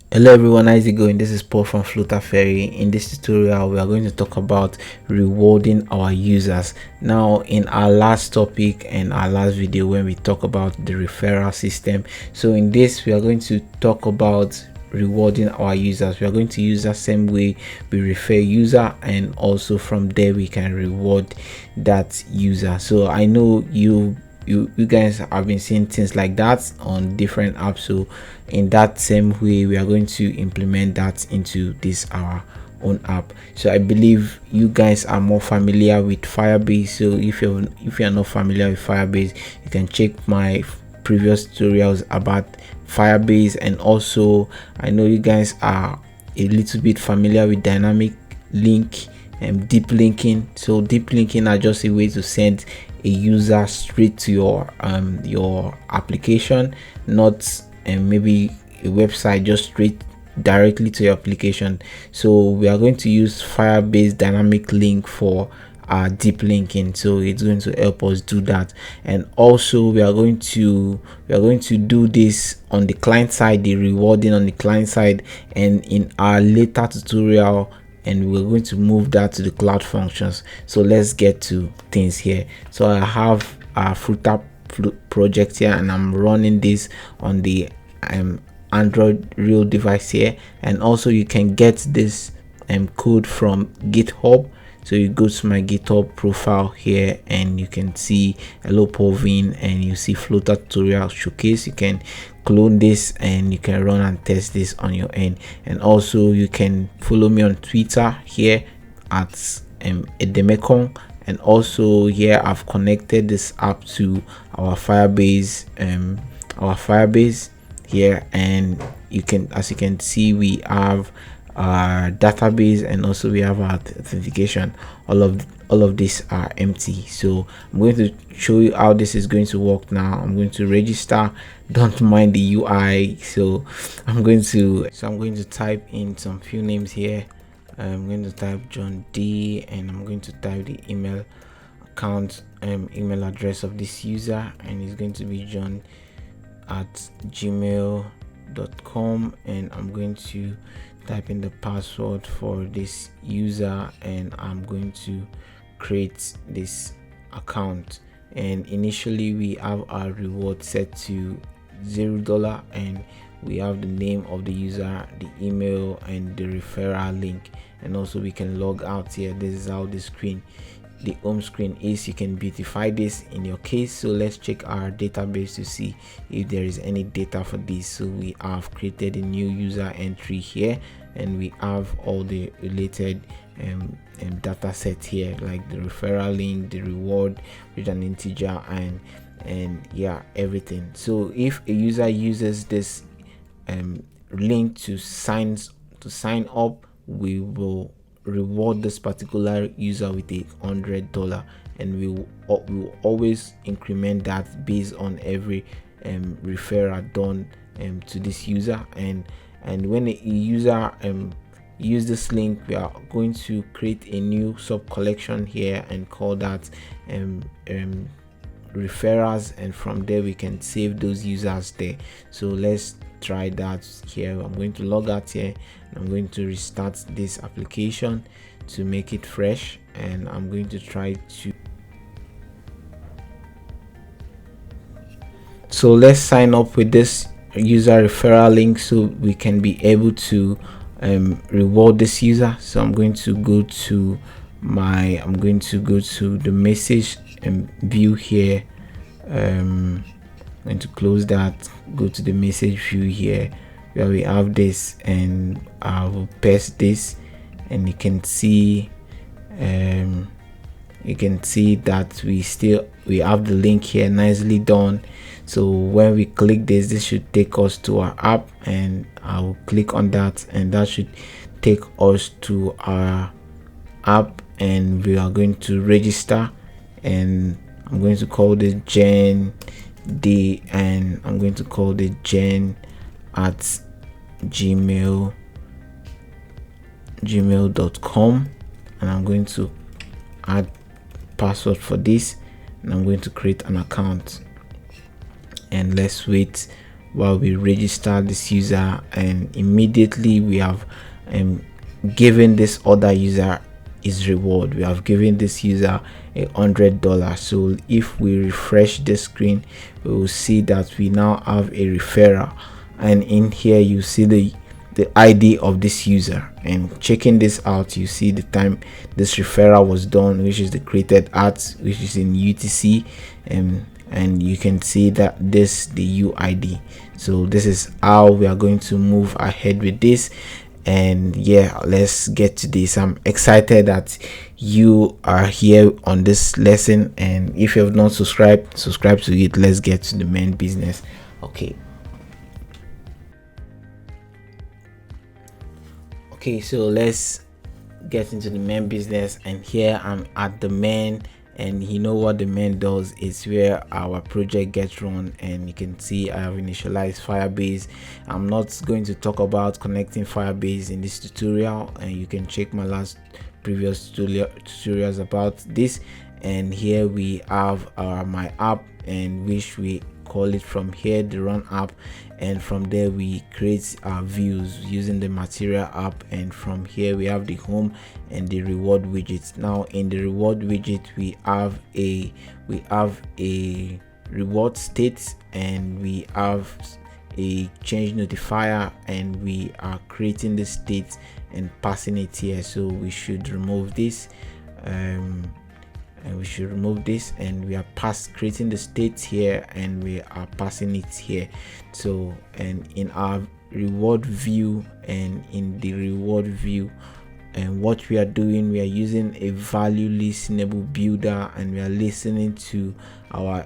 Hello everyone, how's it going? This is Paul from Flutter. In this tutorial we are going to talk about rewarding our users. Now, in our last topic and our last video when we talk about the referral system, so in this we are going to talk about rewarding our users. We are going to use the same way we refer user, and also from there we can reward that user. So I know you guys have been seeing things like that on different apps, so in that same way we are going to implement that into this our own app. So I believe you guys are more familiar with Firebase, so if you're not familiar with Firebase, you can check my previous tutorials about Firebase. And also I know you guys are a little bit familiar with dynamic link and deep linking. So deep linking are just a way to send a user straight to your application, not maybe a website, just straight directly to your application. So we are going to use Firebase dynamic link for deep linking, so it's going to help us do that. And also we are going to do this on the client side, the rewarding on the client side, and in our later tutorial, and we're going to move that to the cloud functions. So let's get to things here. So I have a Flutter project here, and I'm running this on the Android real device here. And also you can get this code from GitHub. So you go to my GitHub profile here, and you can see hello Povin, and you see Flutter tutorial showcase. You can clone this and you can run and test this on your end. And also you can follow me on Twitter here at Edemekong. And also here I've connected this app to our Firebase here, and you can, as you can see, we have our database, and also we have our authentication. All of these are empty. So I'm going to show you how this is going to work now. I'm going to register. Don't mind the UI. So I'm going to type in some few names here. I'm going to type John D, and I'm going to type the email account email address of this user, and it's going to be john@gmail.com, and I'm going to type in the password for this user, and I'm going to create this account. And initially we have our reward set to $0, and we have the name of the user, the email, and the referral link. And also we can log out here. This is how the home screen is. You can beautify this in your case. So let's check our database to see if there is any data for this. So we have created a new user entry here, and we have all the related data set here, like the referral link, the reward with an integer, and yeah, everything. So if a user uses this link to sign up, we will reward this particular user with $100, and we will always increment that based on every referral done to this user. And when a user use this link, we are going to create a new sub collection here and call that referrals, and from there we can save those users there. So let's try that here. I'm going to log out here, and I'm going to restart this application to make it fresh, and I'm going to try to. So let's sign up with this user referral link so we can be able to reward this user. So I'm going to go to the message view here. I'm going to close that, go to the message view here where we have this, and I will paste this, and you can see that we have the link here, nicely done. So when we click this should take us to our app, and I will click on that, and that should take us to our app, and we are going to register. And I'm going to call this Jen D, and I'm going to call this Jen at gmail.com, and I'm going to add password for this, and I'm going to create an account. And let's wait while we register this user, and immediately we have given this other user his reward. We have given this user $100. So if we refresh the screen, we will see that we now have a referral, and in here you see the ID of this user, and checking this out, you see the time this referral was done, which is the created at, which is in UTC, and you can see that this the UID. So this is how we are going to move ahead with this. And yeah, let's get to this. I'm excited that you are here on this lesson, and if you have not subscribed, subscribe to it. Let's get to the main business. Okay, so let's get into the main business, and here I'm at the main, and you know what the main does is where our project gets run, and you can see I have initialized Firebase. I'm not going to talk about connecting Firebase in this tutorial, and you can check my last previous tutorials about this. And here we have my app, and which we call it from here the run app, and from there we create our views using the material app, and from here we have the home and the reward widget. Now in the reward widget we have a reward state, and we have a change notifier, and we are creating the state and passing it here. So we should remove this, and and we are creating the state here, and we are passing it here. So, and in our reward view, and in the reward view, and what we are doing, we are using a value listenable builder, and we are listening to our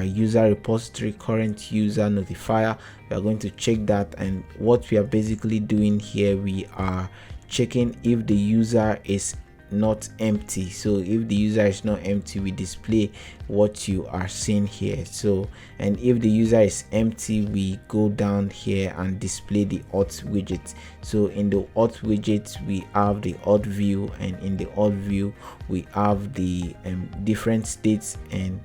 user repository current user notifier. We are going to check that, and what we are basically doing here, we are checking if the user is not empty. So if the user is not empty, we display what you are seeing here. So, and if the user is empty, we go down here and display the auth widget. So in the auth widget we have the auth view, and in the auth view we have the different states, and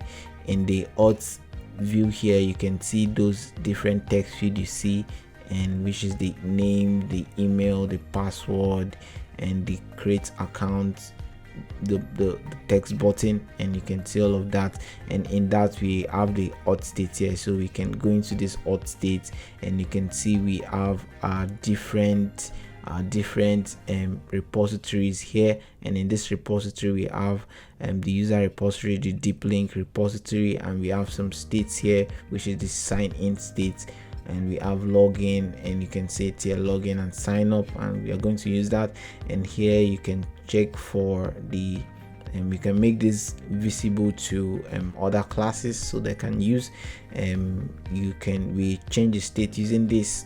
in the auth view here you can see those different text field you see, and which is the name, the email, the password, and the create account, the text button, and you can see all of that. And in that we have the auth state here, so we can go into this auth state, and you can see we have different repositories here. And in this repository we have the user repository, the deep link repository, and we have some states here, which is the sign in state, and we have login, and you can see it here, login and sign up, and we are going to use that. And here you can check for the you can make this visible to other classes so they can use. We change the state using this,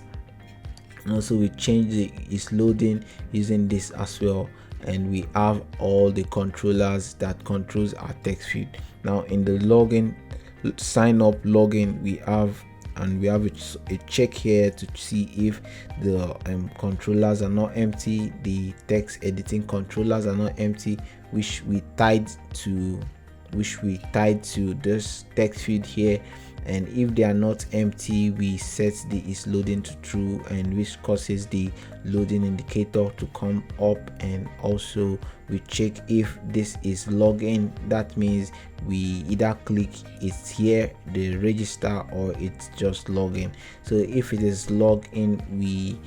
and also we change its loading using this as well. And we have all the controllers that controls our text field. Now in the login, sign up, login, we have a check here to see if the controllers are not empty, the text editing controllers are not empty, which we tied to this text field here. And if they are not empty, we set the is loading to true, and which causes the loading indicator to come up. And also we check if this is login, that means we either click it's here, the register, or it's just login. So if it is login, we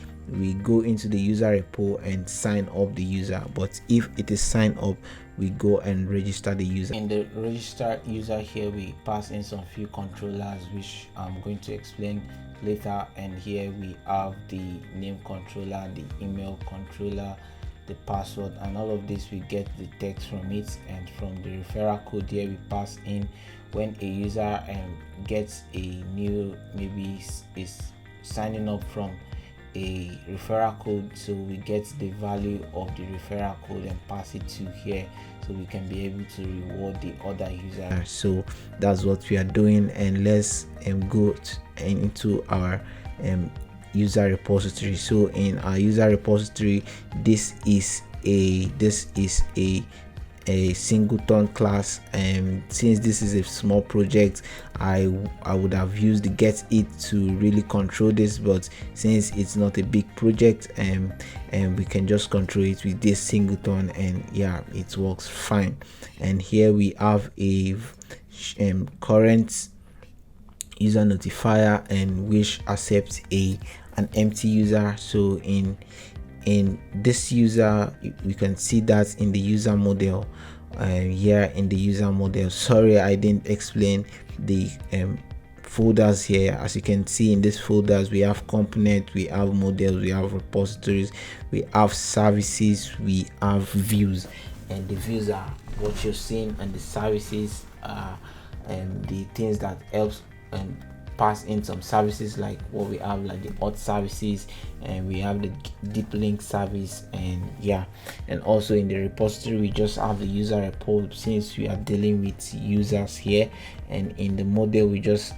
go into the user repo and sign up the user. But if it is sign up, we go and register the user. In the register user here, we pass in some few controllers, which I'm going to explain later. And here we have the name controller, the email controller, the password, and all of this we get the text from it. And from the referral code here, we pass in when a user gets a new, maybe is signing up from a referral code, so we get the value of the referral code and pass it to here, so we can be able to reward the other user. So that's what we are doing. And let's go into our user repository. So in our user repository, this is a a singleton class, and since this is a small project, I would have used the get it to really control this, but since it's not a big project, and we can just control it with this singleton, and yeah, it works fine. And here we have a current user notifier, and which accepts an empty user. So in this user, we can see that in the user model. Here in the user model, sorry I didn't explain the folders here. As you can see, in these folders we have component, we have models, we have repositories, we have services, we have views. And the views are what you're seeing, and the services are the things that helps and pass in some services, like what we have, like the auth services, and we have the deep link service. And yeah, and also in the repository we just have the user repo, since we are dealing with users here. And in the model we just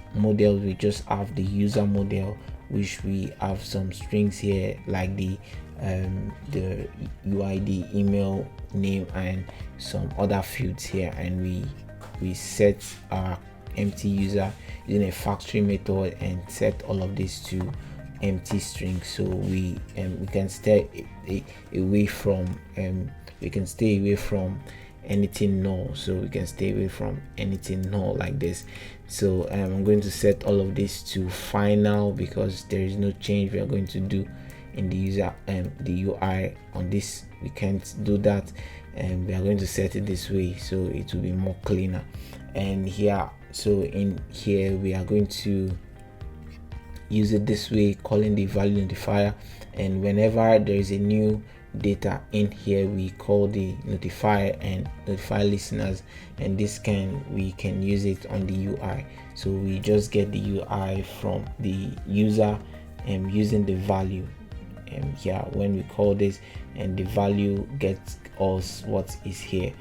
have the user model, which we have some strings here, like the UID, email, name, and some other fields here. And we set our empty user using a factory method and set all of this to empty string. So we can stay away from anything null. So we can stay away from anything null like this. So I'm going to set all of this to final, because there is no change we are going to do in the user the UI on this. We can't do that, and we are going to set it this way so it will be more cleaner. And here, so in here we are going to use it this way, calling the value notifier, and whenever there is a new data in here, we call the notifier and notify listeners. And this we can use it on the UI. So we just get the UI from the user and using the value, and here when we call this, and the value gets us what is here.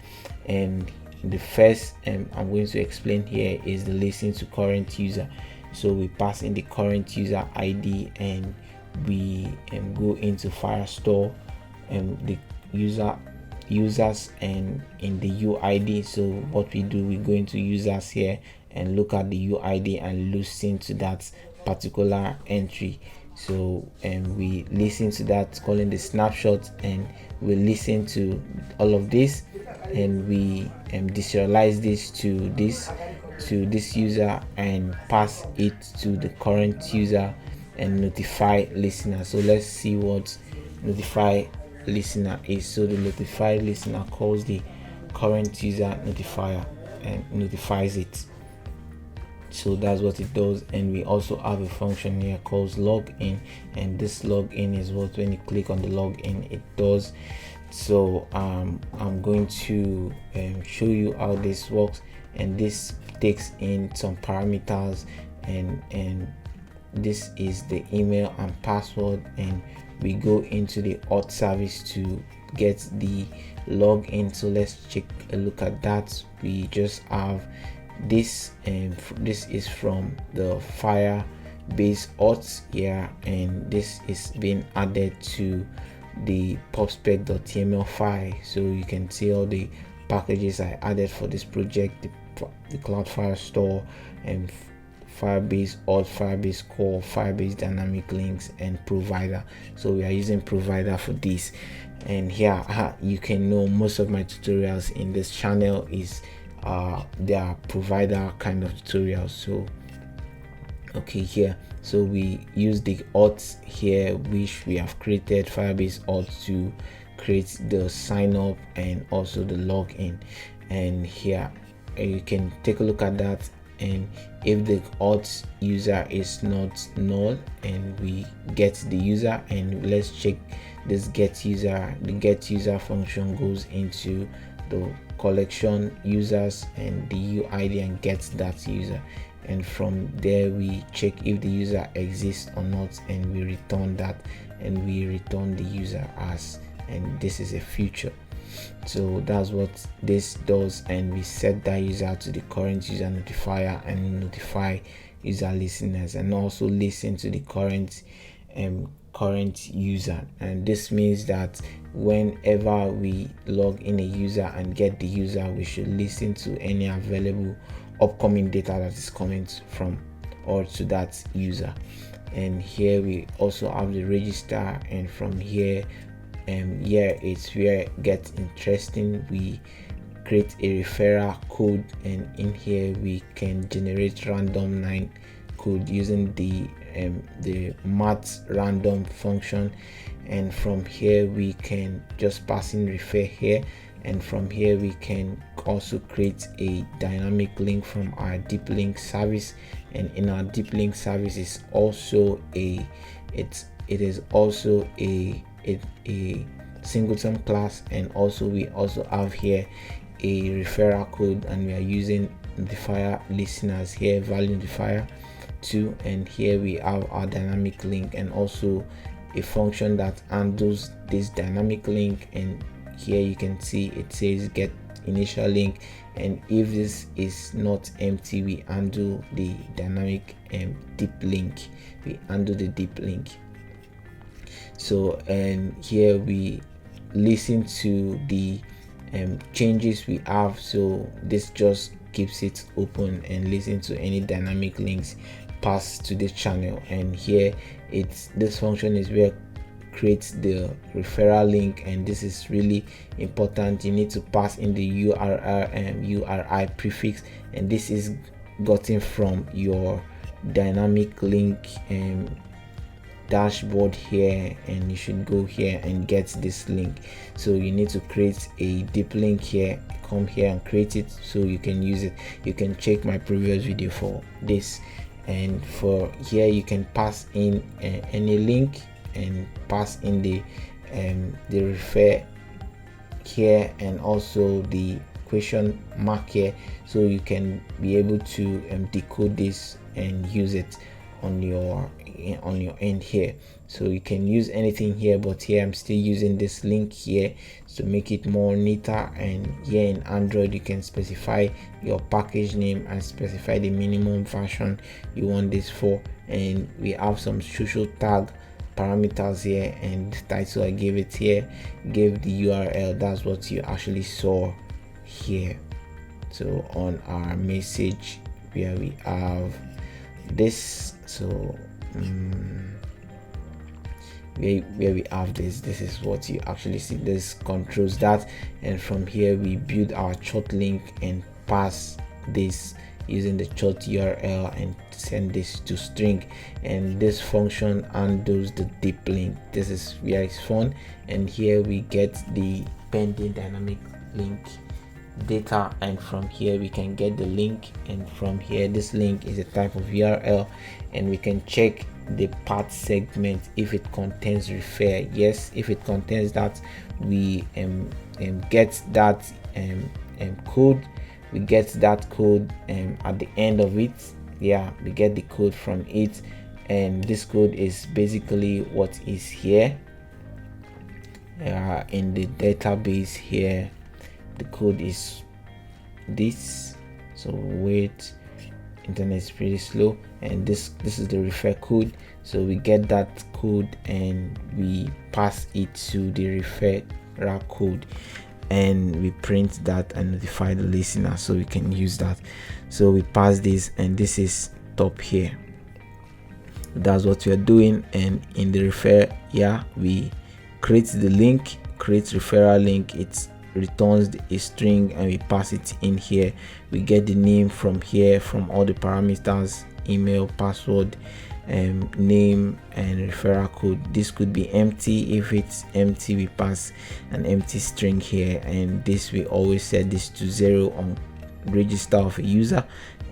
And the first I'm going to explain here is the listen to current user. So we pass in the current user ID, and we go into Firestore and the users, and in the UID. So what we do, we go into users here and look at the UID and listen to that particular entry. So we listen to that, calling the snapshot, and we listen to all of this, and we deserialize this to this user and pass it to the current user and notify listener. So let's see what notify listener is. So the notify listener calls the current user notifier and notifies it. So that's what it does. And we also have a function here called login, and this login is what, when you click on the login, it does. So I'm going to show you how this works. And this takes in some parameters, and this is the email and password, and we go into the auth service to get the login. So let's take a look at that. We just have this, and this is from the Firebase Auth here, and this is being added to the pubspec.yml file. So you can see all the packages I added for this project: the Cloud Firestore, and Firebase Auth, Firebase Core, Firebase Dynamic Links, and Provider. So we are using Provider for this. And here you can know most of my tutorials in this channel is they are Provider kind of tutorials. So okay, here, so we use the auth here, which we have created Firebase Auth to create the sign up and also the login. And here you can take a look at that, and if the auth user is not null, and we get the user, and let's check this get user. The get user function goes into the collection users and the UID and gets that user, and from there we check if the user exists or not, and we return that, and we return the user as, and this is a feature. So that's what this does, and we set that user to the current user notifier and notify user listeners, and also listen to the current current user, and this means that whenever we log in a user and get the user, we should listen to any available upcoming data that is coming from or to that user. And here we also have the register, and from here here it's where it gets interesting. We create a referral code, and in here we can generate random 9 code using the math random function. And from here we can just pass in refer here, and from here we can also create a dynamic link from our deep link service. And in our deep link service is also it is also a singleton class, and also we also have here a referral code, and we are using identifier listeners here, value identifier 2, and here we have our dynamic link and also a function that handles this dynamic link. And here you can see it says get initial link, and if this is not empty, we undo the dynamic deep link. We undo the deep link. So, and here we listen to the changes we have, so this just keeps it open and listen to any dynamic links passed to this channel. And here this function is where creates the referral link, and this is really important. You need to pass in the URL and URI prefix, and this is gotten from your dynamic link dashboard here, and you should go here and get this link. So you need to create a deep link here, come here and create it so you can use it. You can check my previous video for this. And for here you can pass in any link and pass in the refer here, and also the question mark here, so you can be able to decode this and use it on your end here. So you can use anything here, but here I'm still using this link here to make it more neater. And here in Android you can specify your package name and specify the minimum version you want this for. And we have some social tag parameters here, and the title I gave it here, gave the URL. That's what you actually saw here. So on our message where we have this, so where we have this is what you actually see. This controls that, and from here we build our short link and pass this using the short URL and send this to string, and this function handles the deep link. This is where it's fun. And here we get the pending dynamic link data, and from here we can get the link, and from here this link is a type of URL, and we can check the path segment if it contains refer. Yes, if it contains that, we get that code. We get that code at the end of it. Yeah, we get the code from it, and this code is basically what is here in the database here. The code is this. So wait, internet is pretty slow, and this is the refer code. So we get that code and we pass it to the referral code, and we print that and notify the listener so we can use that. So we pass this, and this is top here. That's what we are doing. And in the refer, yeah, we create the link, create referral link. It returns a string, and we pass it in here. We get the name from here, from all the parameters, email, password, name, and referral code. This could be empty. If it's empty, we pass an empty string here, and this we always set this to 0 on register of a user,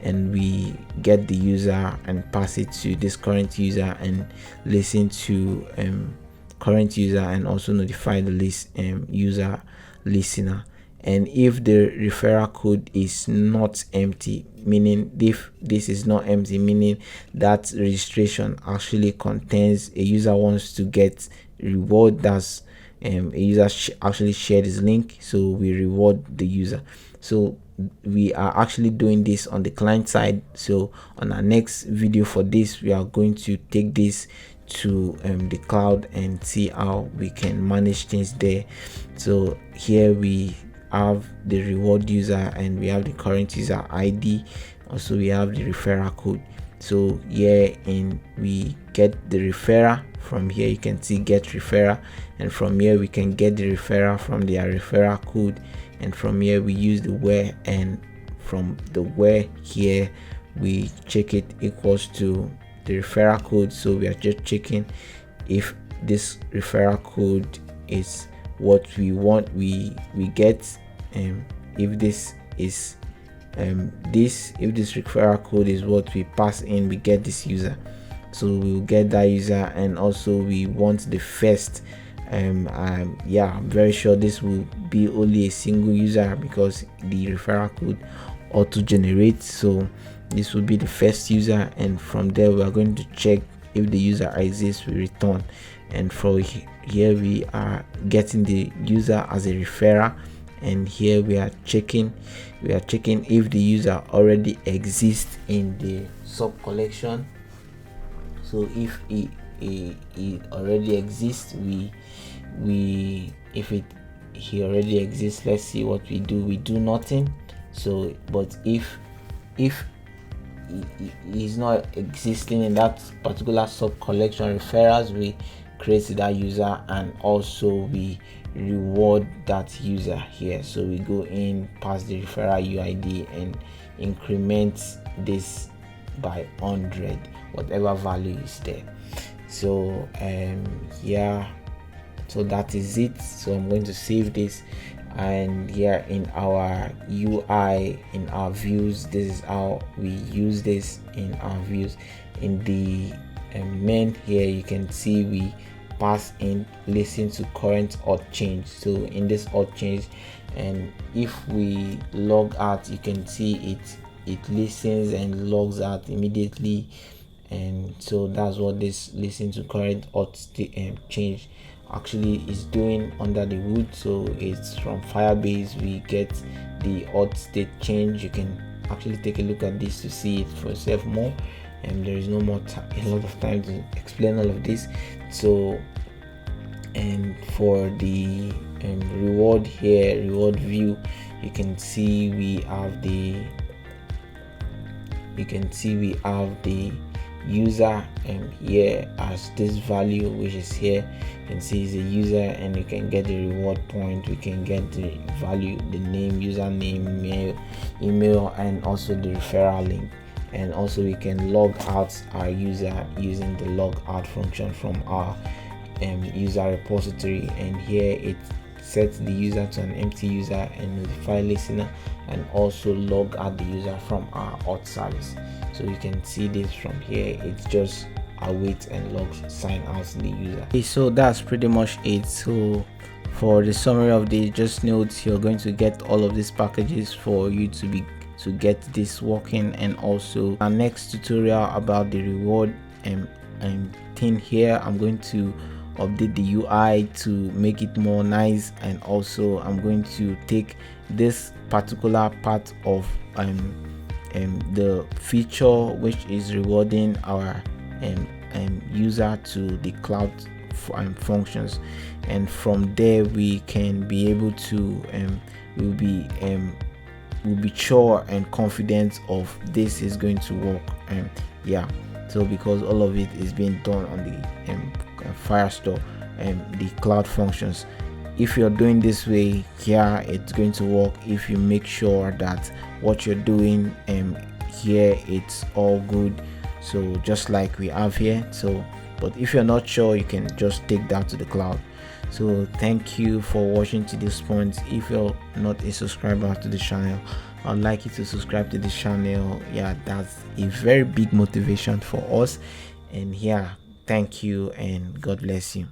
and we get the user and pass it to this current user and listen to current user, and also notify the user listener. And if the referral code is not empty, meaning if this is not empty, meaning that registration actually contains a user wants to get reward, that's a user actually shared his link, so we reward the user. So we are actually doing this on the client side. So on our next video for this, we are going to take this to the cloud and see how we can manage things there. So here we have the reward user and we have the current user ID. Also we have the referral code. So here we get the referral. From here you can see get referral, and from here we can get the referral from their referral code, and from here we use the where, and from the where here we check it equals to the referral code. So we are just checking if this referral code is what we want, we get if this is if this referral code is what we pass in, we get this user. So we'll get that user, and also we want the first yeah, I'm very sure this will be only a single user because the referral code auto generates. So this will be the first user, and from there we are going to check if the user exists, we return. And from here we are getting the user as a referrer, and here we are checking if the user already exists in the sub collection. So if he already exists, he already exists, let's see what we do. We do nothing. So but if he's not existing in that particular sub collection referrals, we create that user, and also we reward that user here. So we go in past the referral UID and increment this by 100, whatever value is there. So yeah, so that is it. So I'm going to save this, and here in our UI, in our views, this is how we use this in our views. In the main here, you can see we pass in listen to current auth change. So in this auth change, and if we log out, you can see it listens and logs out immediately. And so that's what this listen to current auth change actually is doing under the hood. So it's from Firebase, we get the auth state change. You can actually take a look at this to see it for yourself more, and there is no more a lot of time to explain all of this. So, and for the reward here, reward view, you can see we have the user here as this value, which is here. You can see is a user, and you can get the reward point, we can get the value, the name, username, email, and also the referral link. And also we can log out our user using the log out function from our user repository, and here it sets the user to an empty user and notify listener, and also log out the user from our auth service. So you can see this from here, it's just await and logs sign out the user. Okay, so that's pretty much it. So for the summary of this, just note you're going to get all of these packages for you to get this working. And also our next tutorial about the reward thing here, I'm going to update the UI to make it more nice, and also I'm going to take this particular part of the feature which is rewarding our user to the cloud functions, and from there we can be able to we'll be sure and confident of this is going to work. Yeah, so because all of it is being done on the Firestore and the cloud functions. If you're doing this way, yeah, it's going to work if you make sure that what you're doing here, it's all good. So just like we have here. So but if you're not sure, you can just take that to the cloud. So thank you for watching to this point. If you're not a subscriber to the channel, I'd like you to subscribe to the channel. Yeah, that's a very big motivation for us. And yeah, thank you and God bless you.